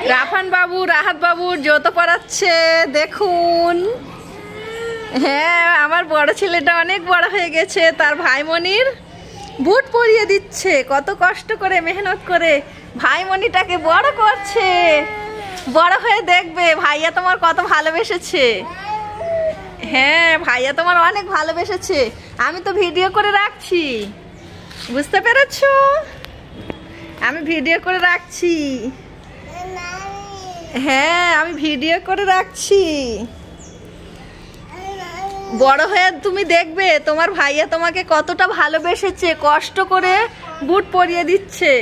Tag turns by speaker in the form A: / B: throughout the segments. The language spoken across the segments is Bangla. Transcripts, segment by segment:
A: রাফান বাবু রাহাত বাবুর জুতো পরাচ্ছে দেখুন। হ্যাঁ, আমার বড় ছেলেটা অনেক বড় হয়ে গেছে, তার ভাইমনির বুট পরিয়ে দিচ্ছে। কত কষ্ট করে মেহনত করে ভাইমনিটাকে বড় করছে। বড় হয়ে দেখবে ভাইয়া তোমার কত ভালোবেসেছে। হ্যাঁ, ভাইয়া তোমার অনেক ভালোবেসেছে। আমি তো ভিডিও করে রাখছি, বুঝতে পেরেছো? আমি ভিডিও করে রাখছি। হ্যাঁ, আমি ভিডিও করে রাখছি। বড় হয়ে তুমি দেখবে তোমার ভাইয়া তোমাকে কতটা ভালোবেসেছে, কষ্ট করে বুট পরিয়ে দিচ্ছে।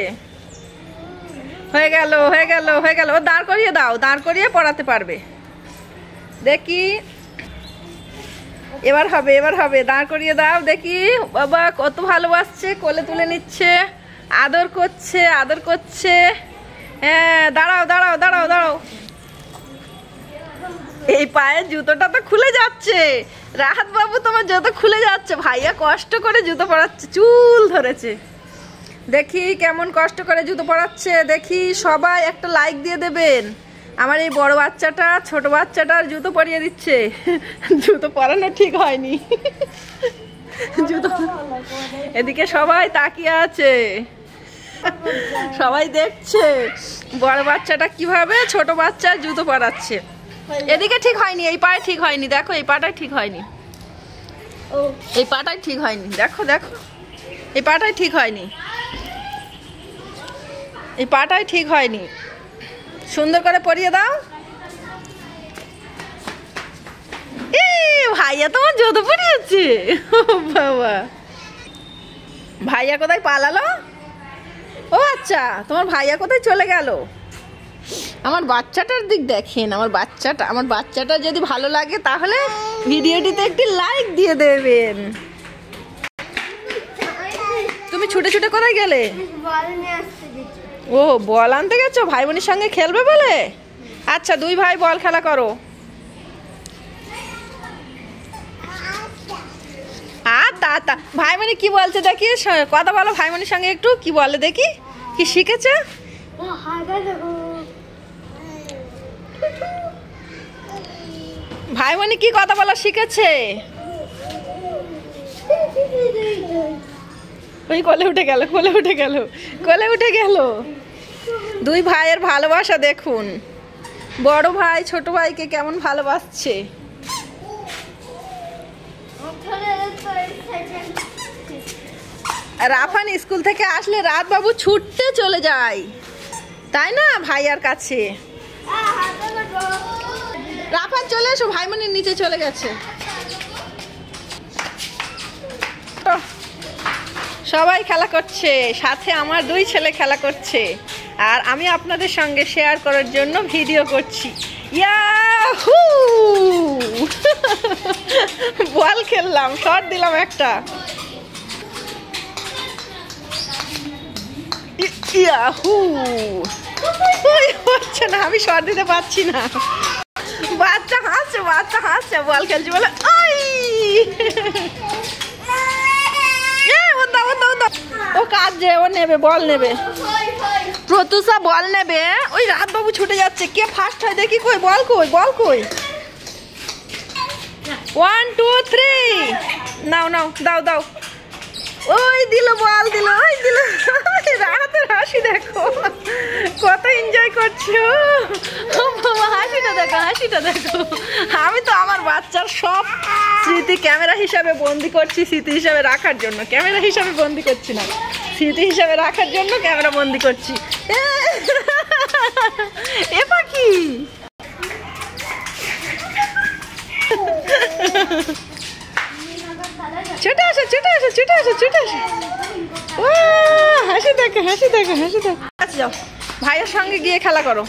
A: হয়ে গেল হয়ে গেল হয়ে গেল। দাঁড় করিয়ে দাও, দাঁড় করিয়ে পড়াতে পারবে। দেখি এবার হবে, এবার হবে। দাঁড় করিয়ে দাও দেখি। বাবা কত ভালোবাসছে, কোলে তুলে নিচ্ছে, আদর করছে, আদর করছে। হ্যাঁ, দাঁড়াও দাঁড়াও দাঁড়াও দাঁড়াও। এই পায়ের জুতোটা তো খুলে যাচ্ছে। রাহাত বাবু তোমার জুতো খুলে যাচ্ছে। ভাইয়া কষ্ট করে জুতো পরাচ্ছে, চুল ধরেছে। দেখি কেমন কষ্ট করে জুতো পরাচ্ছে। দেখি সবাই একটা লাইক দিয়ে দেবেন। আমার এই বড় বাচ্চাটা ছোট বাচ্চাটার জুতো পরিয়ে দিচ্ছে। জুতো পরানো ঠিক হয়নি। জুতো এদিকে সবাই তাকিয়ে আছে, সবাই দেখছে বড় বাচ্চাটা কিভাবে ছোট বাচ্চার জুতো পরাচ্ছে। এদিকে ঠিক হয়নি, এই পায়ে ঠিক হয়নি। দেখো এই পাটাই ঠিক হয়নি, এই পাটাই ঠিক হয়নি। দেখো দেখো এই পাটাই ঠিক হয়নি, এই পাটাই ঠিক হয়নি। সুন্দর করে পরিয়ে দাও। ভাইয়া তোমার জুতো পরিয়েছে। বাবা, ভাইয়া কোথায় পালালো? ও আচ্ছা, তোমার ভাইয়া কোথায় চলে গেল? আমার বাচ্চাটার দিক দেখেন। আমার বাচ্চাটা যদি ভালো লাগে তাহলে ভিডিওটিতে একটি লাইক দিয়ে দেবেন। তুমি ছুটে ছুটে কোথায় গেলে? ও, বল আনতে গেছো? ভাই বোনের সঙ্গে খেলবে বলে? আচ্ছা, দুই ভাই বল খেলা করো। তা ভাই বোনে কি বলছে দেখি, কথা বলো ভাই বোনের সঙ্গে একটু। কি বলে দেখি, কি শিখেছে? ভাই বোনে কি কথা বলা শিখেছে? ওই কোলে উঠে গেল, কোলে উঠে গেল, কোলে উঠে গেল। দুই ভাইয়ের ভালোবাসা দেখুন। বড় ভাই ছোট ভাইকে কেমন ভালোবাসছে। রাফান স্কুল থেকে আসলে রাত বাবু ছুটতে চলে যায়, তাই না ভাইয়ার কাছে। রাফান চলে এসো, ভাইমনির নিচে চলে গেছে। সবাই খেলা করছে, সাথে আমার দুই ছেলে খেলা করছে, আর আমি আপনাদের সঙ্গে শেয়ার করার জন্য ভিডিও করছি। ইয়াহু! বল খেললাম, শট দিলাম একটা। ইয়াহু! হচ্ছে না, আমি শট দিতে পারছি না। বাচ্চা হাসছে, বাচ্চা হাসছে, বল খেলছি বলে। ও কাঁদছে, ও নেবে, বল নেবে। প্রত্যুষা বল নেবে। ওই রাত বাবু ছুটে যাচ্ছে, কে ফার্স্ট হয় দেখি। কই বল, কই বল, কই? 1 2 3 নাও নাও, দাও দাও। ওই দিল, বল দিল, ওই দিল। রাতের হাসি দেখো, কত এনজয় করছো। হাসিটা দেখো, হাসিটা দেখো। আমি তো আমার বাচ্চার সব স্মৃতি ক্যামেরা হিসাবে বন্দি করছি, স্মৃতি হিসাবে রাখার জন্য। ক্যামেরা হিসাবে বন্দি করছি না, স্মৃতি হিসাবে রাখার জন্য ক্যামেরা বন্দি করছি। এ পাখি ছুটে আসো, ছুটে আসো, ছুটে আসো, ছুটে আসো। ও হাসি দেখো, হাসি দেখো, হাসি দেখো। আচ্ছা যাও, ভাইয়ের সঙ্গে গিয়ে খেলা করো।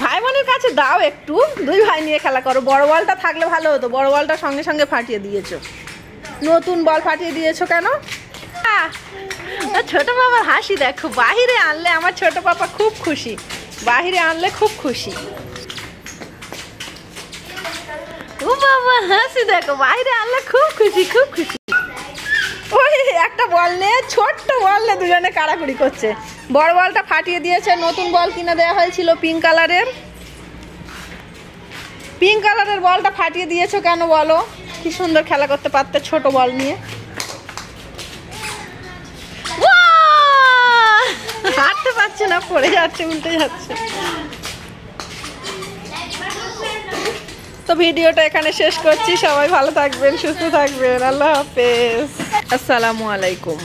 A: ভাই বোনের কাছে দাও একটু, দুই ভাই নিয়ে খেলা করো। বড় বলটা থাকলে ভালো হতো, বড় বলটা সঙ্গে সঙ্গে ফাটিয়ে দিয়েছো। নতুন বল ফাটিয়ে দিয়েছো কেন? ছোট বাবার হাসি দেখো। বাহিরে আনলে আমার ছোট পাপা খুব খুশি, বাহিরে আনলে খুব খুশি। ও ও বাবা হাসি দেখো, বাইরে আনলে খুব খুশি খুব খুশি। ওই একটা বল নিয়ে, ছোট্ট বল নিয়ে দুজনে কাড়াকুড়ি করছে। বড় বলটা ফাটিয়ে দিয়েছে, নতুন বল কিনে দেওয়া হয়েছিল পিঙ্ক কালারের। পিঙ্ক কালারের বলটা ফাটিয়ে দিয়েছো কেন বলো? কি সুন্দর খেলা করতে পারতে ছোট বল নিয়ে। হাঁটতে পারছে না, পড়ে যাচ্ছে, উল্টে যাচ্ছে। তো ভিডিওটা এখানে শেষ করছি। সবাই ভালো থাকবেন, সুস্থ থাকবেন। আল্লাহ হাফেজ, আসসালামু আলাইকুম।